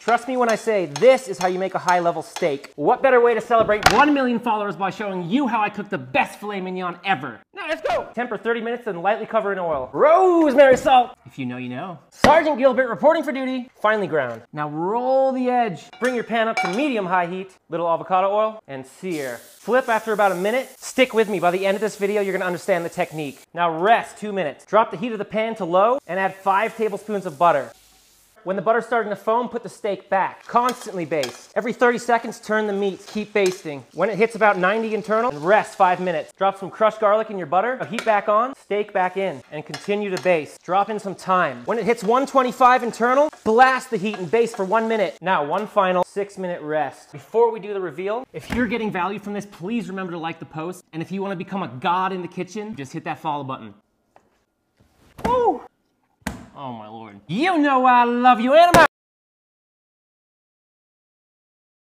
Trust me when I say this is how you make a high-level steak. What better way to celebrate 1 million followers by showing you how I cook the best filet mignon ever? Now let's go! Temper 30 minutes and lightly cover in oil. Rosemary salt. If you know, you know. Sergeant Gilbert reporting for duty. Finely ground. Now roll the edge. Bring your pan up to medium-high heat. Little avocado oil and sear. Flip after about a minute. Stick with me. By the end of this video, you're gonna understand the technique. Now rest 2 minutes. Drop the heat of the pan to low and add 5 tablespoons of butter. When the butter's starting to foam, put the steak back. Constantly baste. Every 30 seconds, turn the meat. Keep basting. When it hits about 90 internal, rest 5 minutes. Drop some crushed garlic in your butter. Heat back on, steak back in, and continue to baste. Drop in some thyme. When it hits 125 internal, blast the heat and baste for 1 minute. Now, one final 6-minute rest. Before we do the reveal, if you're getting value from this, please remember to like the post. And if you want to become a god in the kitchen, just hit that follow button. Woo! Oh my Lord. You know I love you, and I'm out.